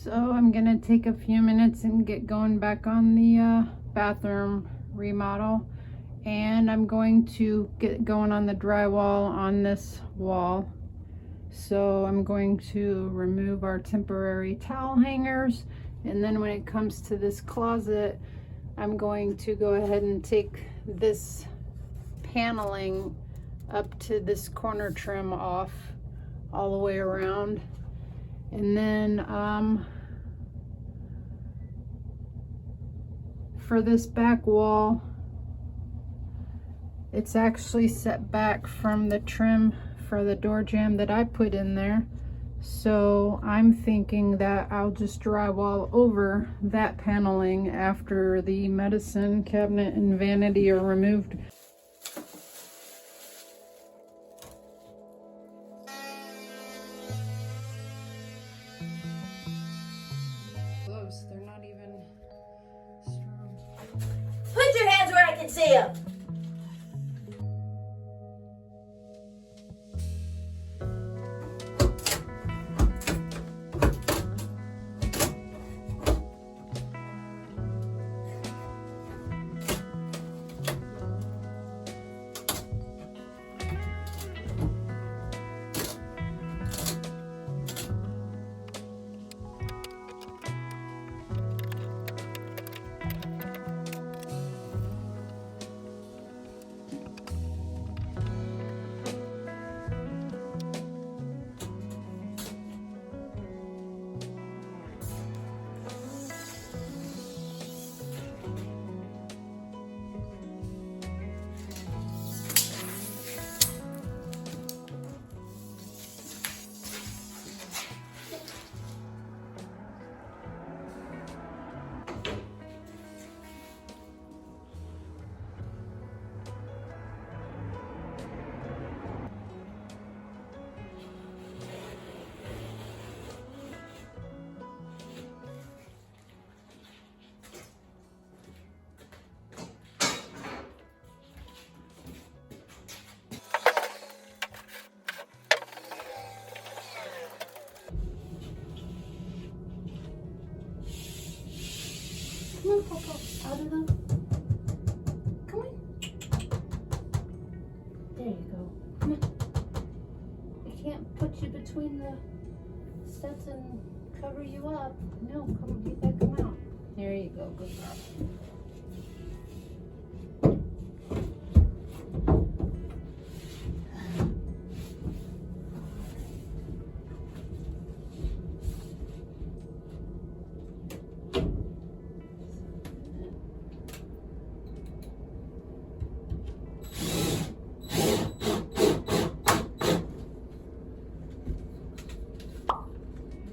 So I'm gonna take a few minutes and get going back on the bathroom remodel, and I'm going to get going on the drywall on this wall. So I'm going to remove our temporary towel hangers, and then when it comes to this closet, I'm going to go ahead and take this paneling up to this corner trim off all the way around. And then for this back wall, it's actually set back from the trim for the door jamb that I put in there. So I'm thinking that I'll just drywall over that paneling after the medicine cabinet and vanity are removed. Gloves, they're not even strong. Put your hands where I can see them. Come on, Papa, out of them. Come on. There you go. Come on. I can't put you between the steps and cover you up. No, come, you gotta come out. There you go, good job.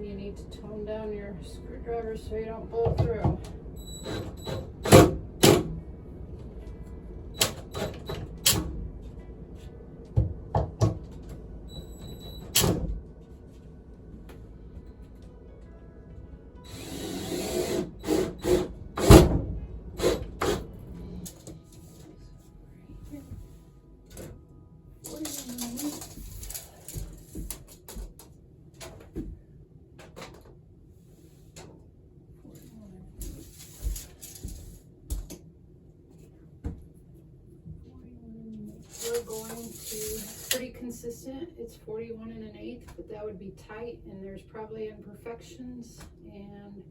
You need to tone down your screwdriver so you don't blow through. We're going to, pretty consistent, it's 41 1/8, but that would be tight and there's probably imperfections, and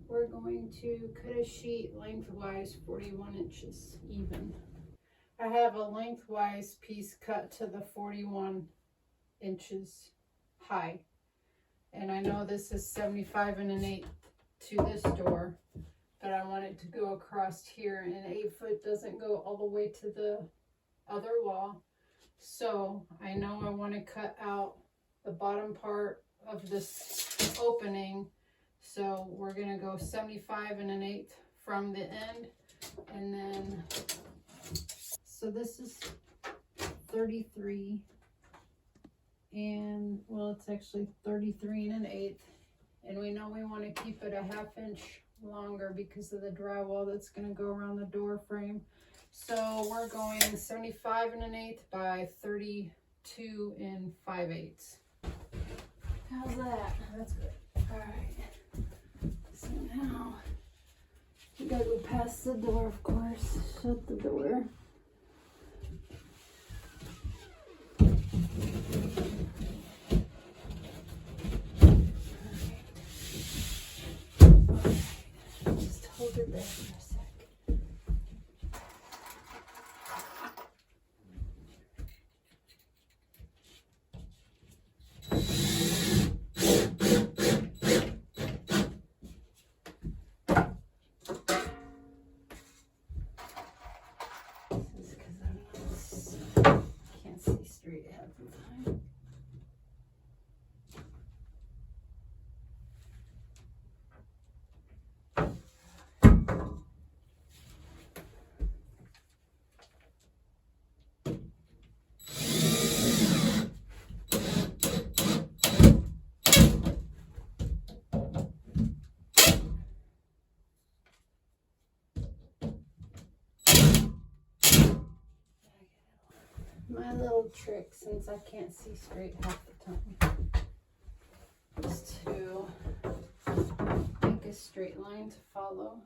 we're going to cut a sheet lengthwise 41 inches even. I have a lengthwise piece cut to the 41 inches high, and I know this is 75 1/8 to this door, but I want it to go across here, and 8 foot doesn't go all the way to the other wall. So I know I want to cut out the bottom part of this opening, so we're going to go 75 1/8 from the end, and then so this is 33, and well, it's actually 33 1/8, and we know we want to keep it a 1/2 inch longer because of the drywall that's going to go around the door frame. So we're going 75 1/8 by 32 5/8. How's that? That's good. All right. go past the door, of course. Shut the door. Just hold it there for a sec. Can't see straight half the time. My little trick, since I can't see straight half the time, is to make a straight line to follow.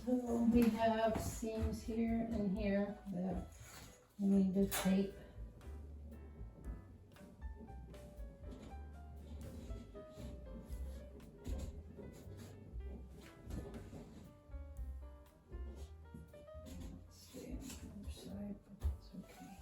So we have seams here and here that we need to tape. Let's see on the other side, but that's okay.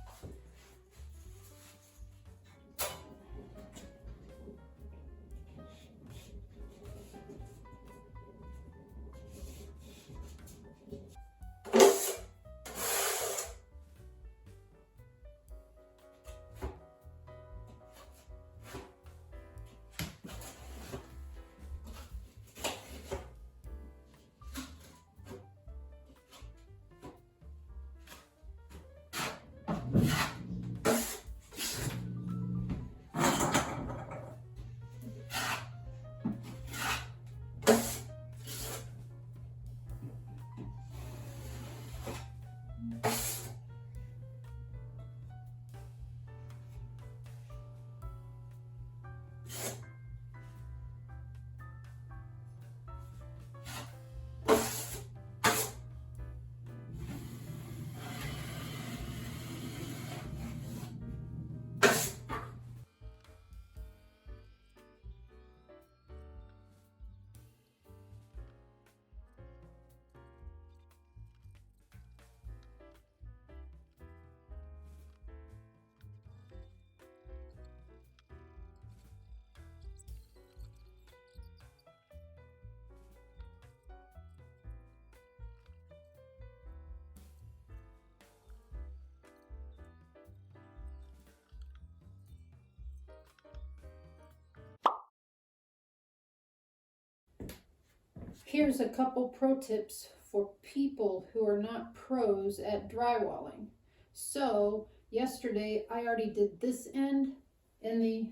Here's a couple pro tips for people who are not pros at drywalling. So yesterday I already did this end and the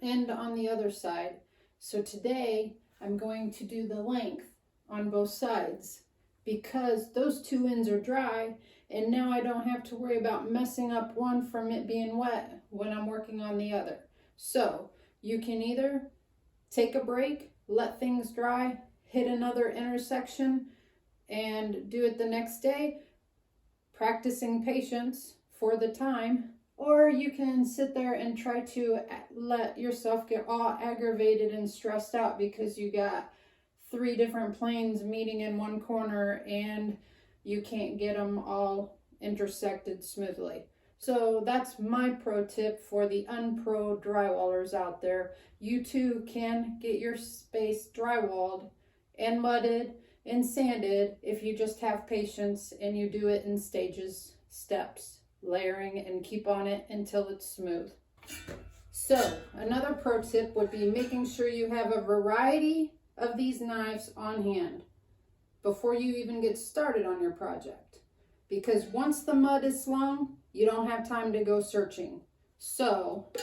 end on the other side. So today I'm going to do the length on both sides because those two ends are dry, and now I don't have to worry about messing up one from it being wet when I'm working on the other. So you can either take a break, let things dry, hit another intersection, and do it the next day, practicing patience for the time. Or you can sit there and try to let yourself get all aggravated and stressed out because you got 3 different planes meeting in one corner and you can't get them all intersected smoothly. So that's my pro tip for the unpro drywallers out there. You too can get your space drywalled and mudded and sanded if you just have patience and you do it in stages, steps, layering, and keep on it until it's smooth. So another pro tip would be making sure you have a variety of these knives on hand before you even get started on your project, because once the mud is slung, you don't have time to go searching. So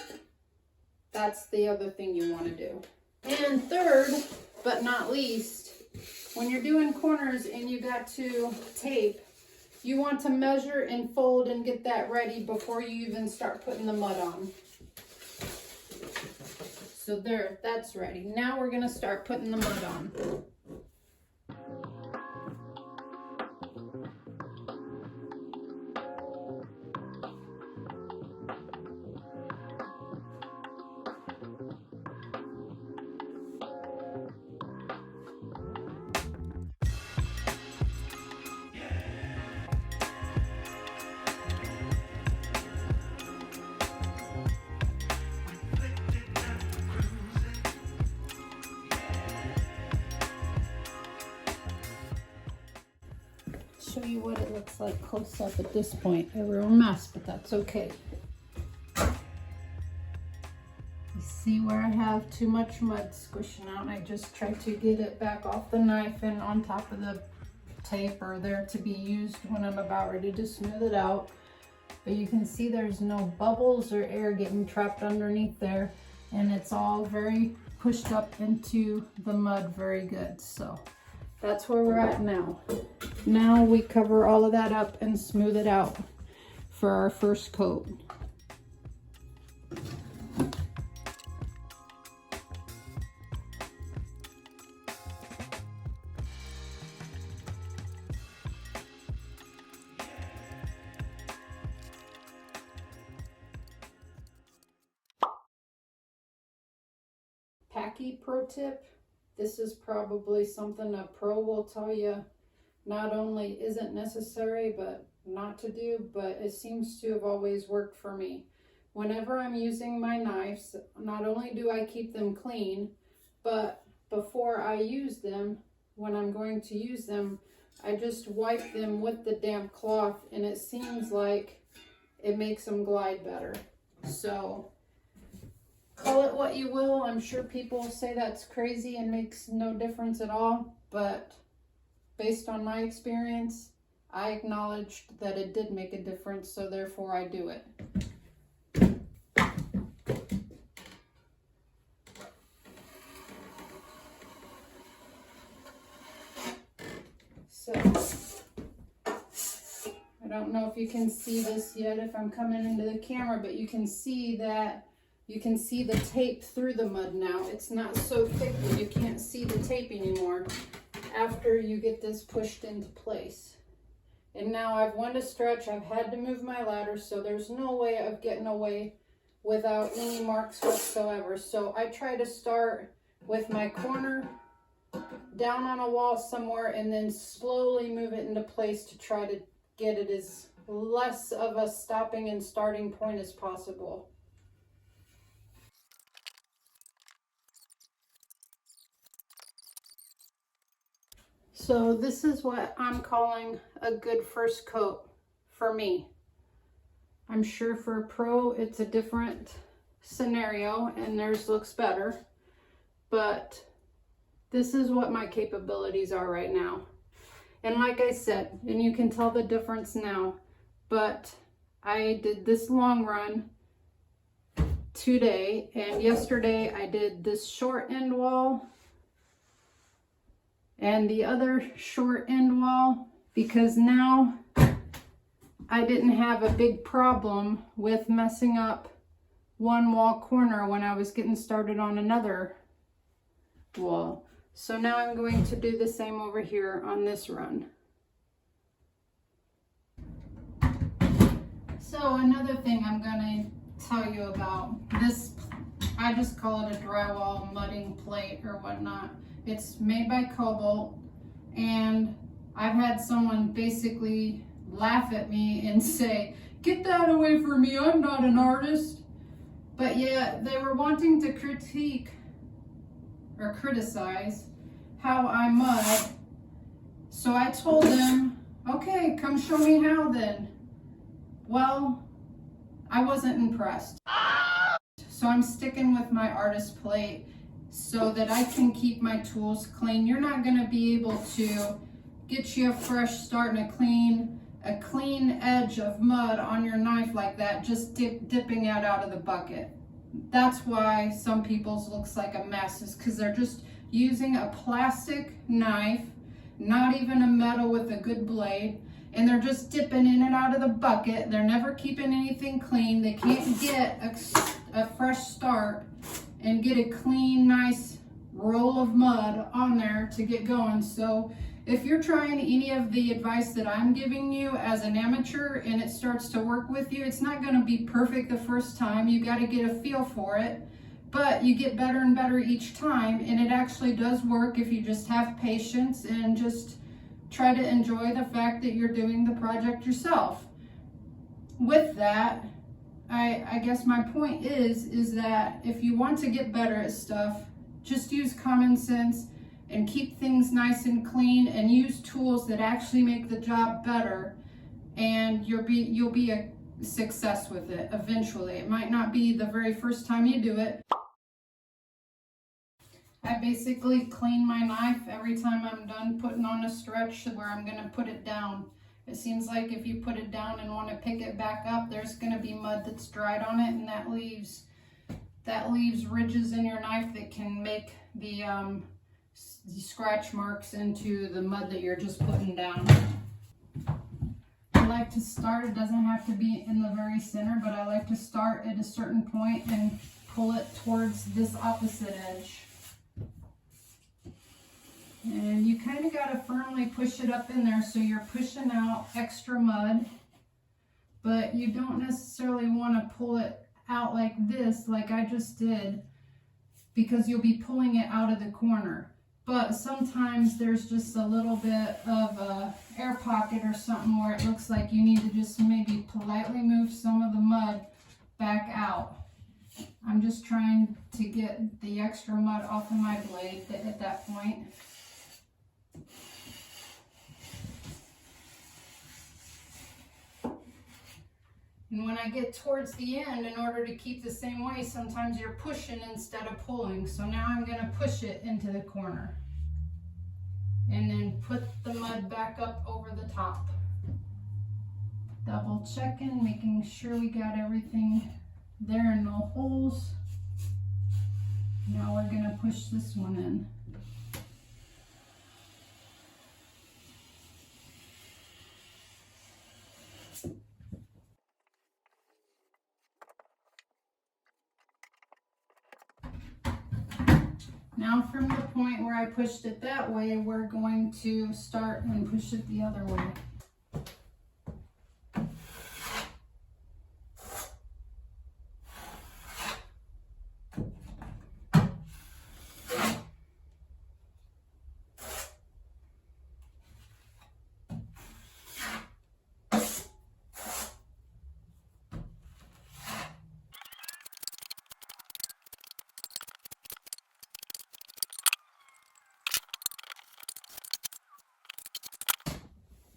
that's the other thing you want to do. And third, but not least, when you're doing corners and you got to tape, you want to measure and fold and get that ready before you even start putting the mud on. So there, that's ready. Now we're gonna start putting the mud on. Show you what it looks like close up at this point. A real mess, but that's okay. You see where I have too much mud squishing out, and I just try to get it back off the knife and on top of the tape or there to be used when I'm about ready to smooth it out. But you can see there's no bubbles or air getting trapped underneath there, and it's all very pushed up into the mud very good. So that's where we're at now. Now we cover all of that up and smooth it out for our first coat. Packy pro tip. This is probably something a pro will tell you not only isn't necessary, but not to do, but it seems to have always worked for me. Whenever I'm using my knives, not only do I keep them clean, but before I use them, when I'm going to use them, I just wipe them with the damp cloth, and it seems like it makes them glide better. So call it what you will. I'm sure people say that's crazy and makes no difference at all, but based on my experience, I acknowledged that it did make a difference, so therefore I do it. So, I don't know if you can see this yet if I'm coming into the camera, but you can see that the tape through the mud now. It's not so thick that you can't see the tape anymore after you get this pushed into place. And now I've won to stretch. I've had to move my ladder, so there's no way of getting away without any marks whatsoever. So I try to start with my corner down on a wall somewhere and then slowly move it into place to try to get it as less of a stopping and starting point as possible. So this is what I'm calling a good first coat for me. I'm sure for a pro it's a different scenario and theirs looks better, but this is what my capabilities are right now. And like I said, and you can tell the difference now, but I did this long run today, and yesterday I did this short end wall and the other short end wall, because now I didn't have a big problem with messing up one wall corner when I was getting started on another wall. So now I'm going to do the same over here on this run. So another thing I'm going to tell you about this, I just call it a drywall mudding plate or whatnot. It's made by Cobalt, and I've had someone basically laugh at me and say, "Get that away from me, I'm not an artist." But yet they were wanting to critique or criticize how I mud. So I told them, okay, come show me how then. Well, I wasn't impressed. So I'm sticking with my artist plate so that I can keep my tools clean. You're not gonna be able to get you a fresh start and a clean edge of mud on your knife like that, just dipping it out of the bucket. That's why some people's looks like a mess, is because they're just using a plastic knife, not even a metal with a good blade, and they're just dipping in and out of the bucket. They're never keeping anything clean. They can't get a fresh start and get a clean, nice roll of mud on there to get going. So if you're trying any of the advice that I'm giving you as an amateur and it starts to work with you, it's not going to be perfect the first time. You got to get a feel for it, but you get better and better each time, and it actually does work if you just have patience and just try to enjoy the fact that you're doing the project yourself. With that, I guess my point is that if you want to get better at stuff, just use common sense and keep things nice and clean and use tools that actually make the job better, and you'll be a success with it eventually. It might not be the very first time you do it. I basically clean my knife every time I'm done putting on a stretch where I'm going to put it down. It seems like if you put it down and want to pick it back up, there's going to be mud that's dried on it, and that leaves ridges in your knife that can make the scratch marks into the mud that you're just putting down. I like to start, it doesn't have to be in the very center, but I like to start at a certain point and pull it towards this opposite edge. And you kind of got to firmly push it up in there so you're pushing out extra mud, but you don't necessarily want to pull it out like this, like I just did, because you'll be pulling it out of the corner. But sometimes there's just a little bit of a air pocket or something where it looks like you need to just maybe politely move some of the mud back out. I'm just trying to get the extra mud off of my blade at that point. And when I get towards the end, in order to keep the same way, sometimes you're pushing instead of pulling. So now I'm going to push it into the corner. And then put the mud back up over the top. Double checking, making sure we got everything there and no holes. Now we're going to push this one in. Now from the point where I pushed it that way, we're going to start and push it the other way.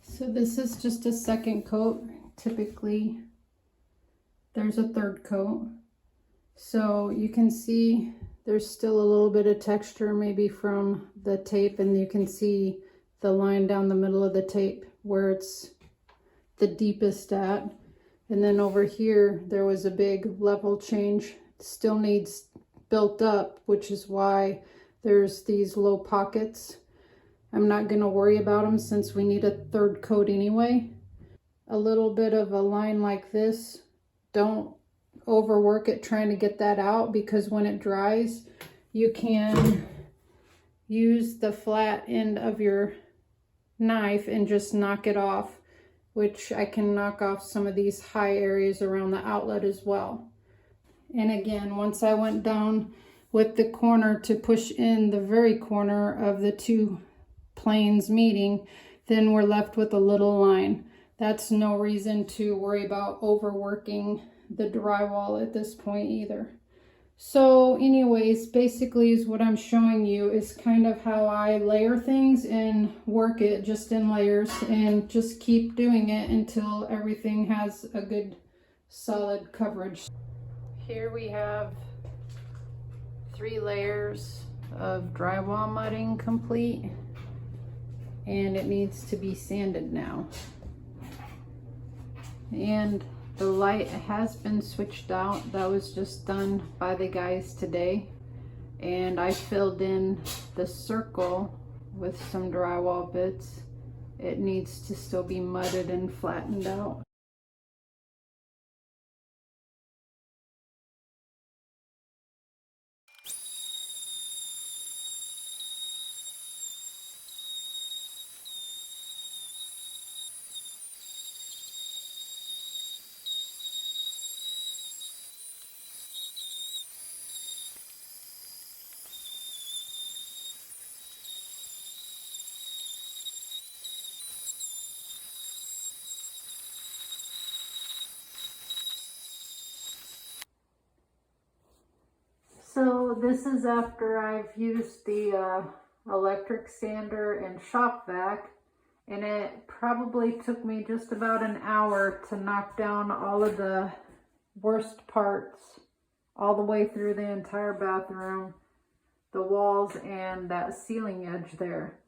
So this is just a second coat. Typically there's a third coat. So you can see there's still a little bit of texture maybe from the tape, and you can see the line down the middle of the tape where it's the deepest at. And then over here there was a big level change. It still needs built up, which is why there's these low pockets. I'm not going to worry about them since we need a third coat anyway. A little bit of a line like this, don't overwork it trying to get that out, because when it dries, you can use the flat end of your knife and just knock it off, which I can knock off some of these high areas around the outlet as well. And again, once I went down with the corner to push in the very corner of the two planes meeting, then we're left with a little line. That's no reason to worry about overworking the drywall at this point either. So anyways, basically is what I'm showing you is kind of how I layer things and work it just in layers, and just keep doing it until everything has a good solid coverage. Here we have 3 layers of drywall mudding complete, and it needs to be sanded now. And the light has been switched out. That was just done by the guys today. And I filled in the circle with some drywall bits. It needs to still be mudded and flattened out. So this is after I've used the electric sander and shop vac, and it probably took me just about an hour to knock down all of the worst parts all the way through the entire bathroom, the walls, and that ceiling edge there.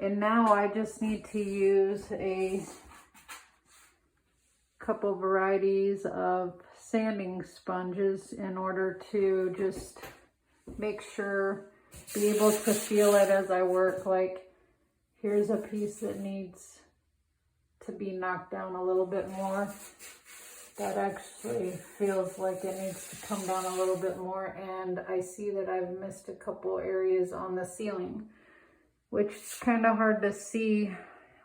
And now I just need to use a couple varieties of sanding sponges in order to just make sure, be able to feel it as I work. Like, here's a piece that needs to be knocked down a little bit more. That actually feels like it needs to come down a little bit more, and I see that I've missed a couple areas on the ceiling, which is kind of hard to see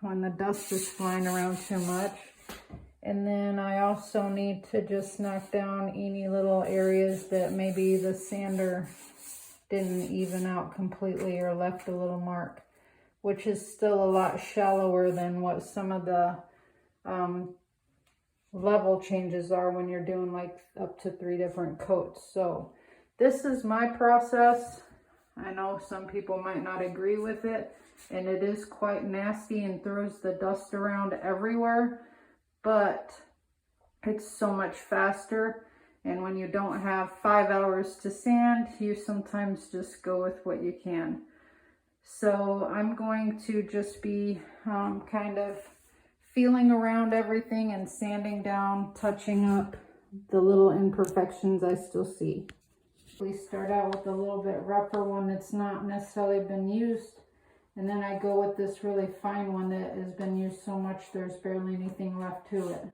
when the dust is flying around too much. And then I also need to just knock down any little areas that maybe the sander didn't even out completely or left a little mark, which is still a lot shallower than what some of the level changes are when you're doing like up to 3 different coats. So this is my process. I know some people might not agree with it, and it is quite nasty and throws the dust around everywhere, but it's so much faster. And when you don't have 5 hours to sand, you sometimes just go with what you can. So I'm going to just be kind of feeling around everything and sanding down, touching up the little imperfections I still see. We start out with a little bit rougher one that's not necessarily been used, and then I go with this really fine one that has been used so much there's barely anything left to it.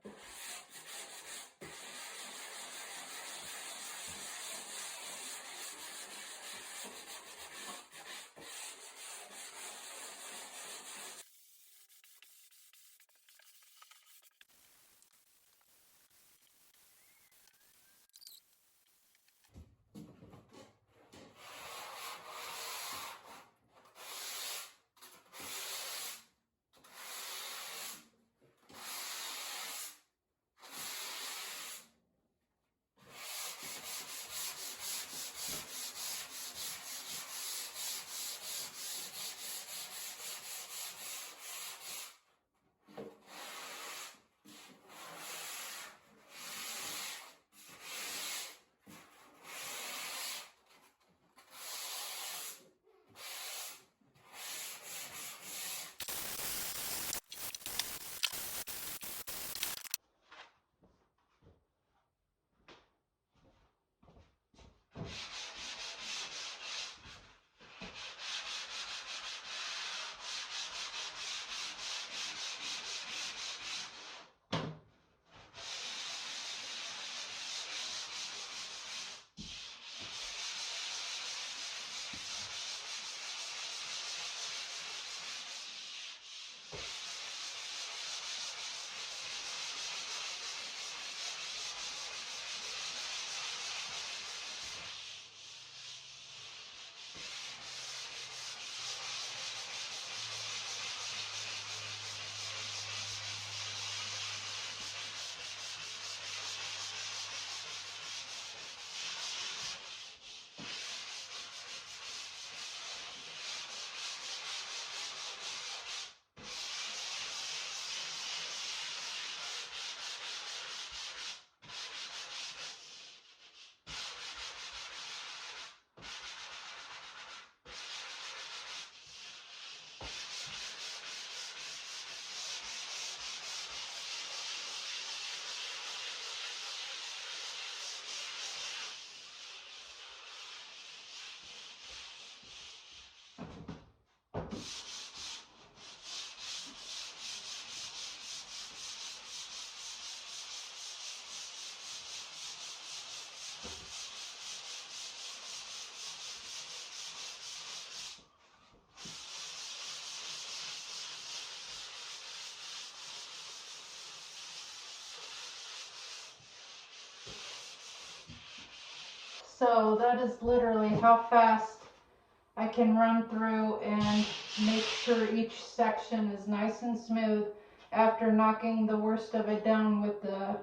So that is literally how fast I can run through and make sure each section is nice and smooth after knocking the worst of it down with the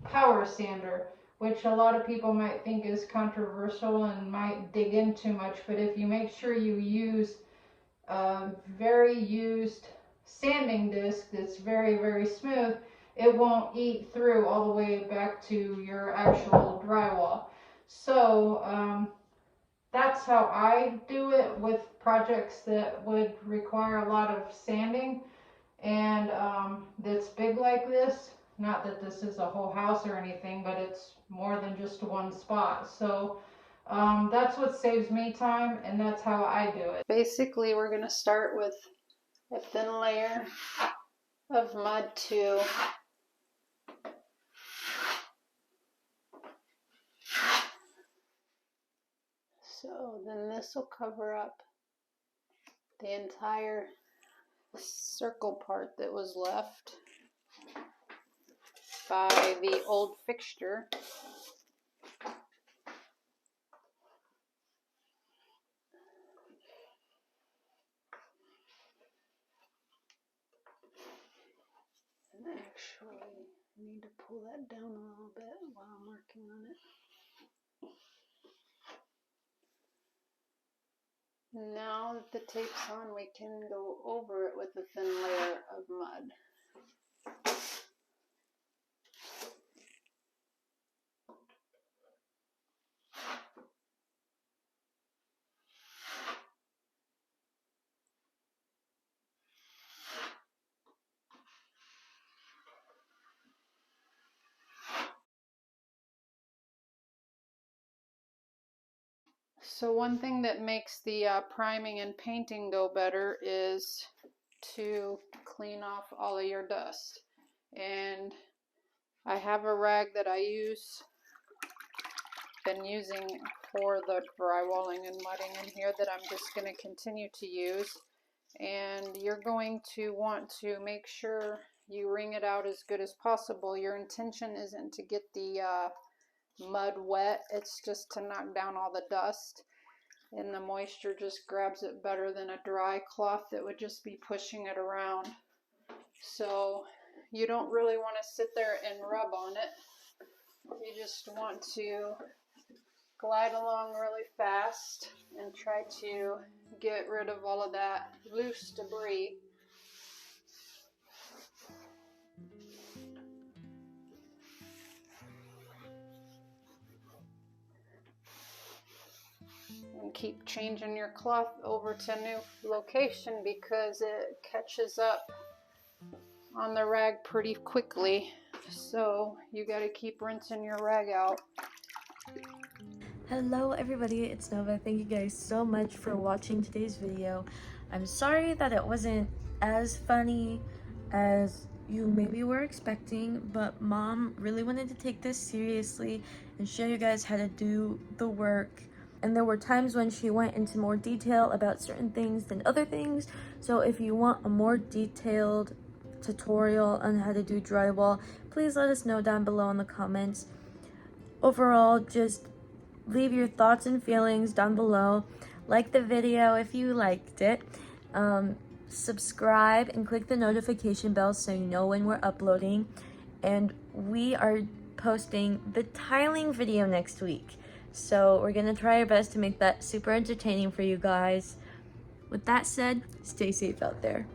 power sander, which a lot of people might think is controversial and might dig in too much, but if you make sure you use a very used sanding disc that's very, very smooth, it won't eat through all the way back to your actual drywall. So that's how I do it with projects that would require a lot of sanding and that's big like this. Not that this is a whole house or anything, but it's more than just one spot. So that's what saves me time, and that's how I do it. Basically, we're going to start with a thin layer of mud too. So then this will cover up the entire circle part that was left by the old fixture. Actually, I need to pull that down a little bit while I'm working on it. Now that the tape's on, we can go over it with a thin layer of mud. So one thing that makes the priming and painting go better is to clean off all of your dust. And I have a rag that I been using for the drywalling and mudding in here that I'm just going to continue to use. And you're going to want to make sure you wring it out as good as possible. Your intention isn't to get the mud wet, it's just to knock down all the dust, and the moisture just grabs it better than a dry cloth that would just be pushing it around. So you don't really want to sit there and rub on it. You just want to glide along really fast and try to get rid of all of that loose debris. And keep changing your cloth over to a new location because it catches up on the rag pretty quickly. So you got to keep rinsing your rag out. Hello everybody, it's Nova. Thank you guys so much for watching today's video. I'm sorry that it wasn't as funny as you maybe were expecting, but Mom really wanted to take this seriously and show you guys how to do the work. And there were times when she went into more detail about certain things than other things. So if you want a more detailed tutorial on how to do drywall, please let us know down below in the comments. Overall, just leave your thoughts and feelings down below. Like the video if you liked it. Subscribe and click the notification bell so you know when we're uploading. And we are posting the tiling video next week. So we're going to try our best to make that super entertaining for you guys. With that said, stay safe out there.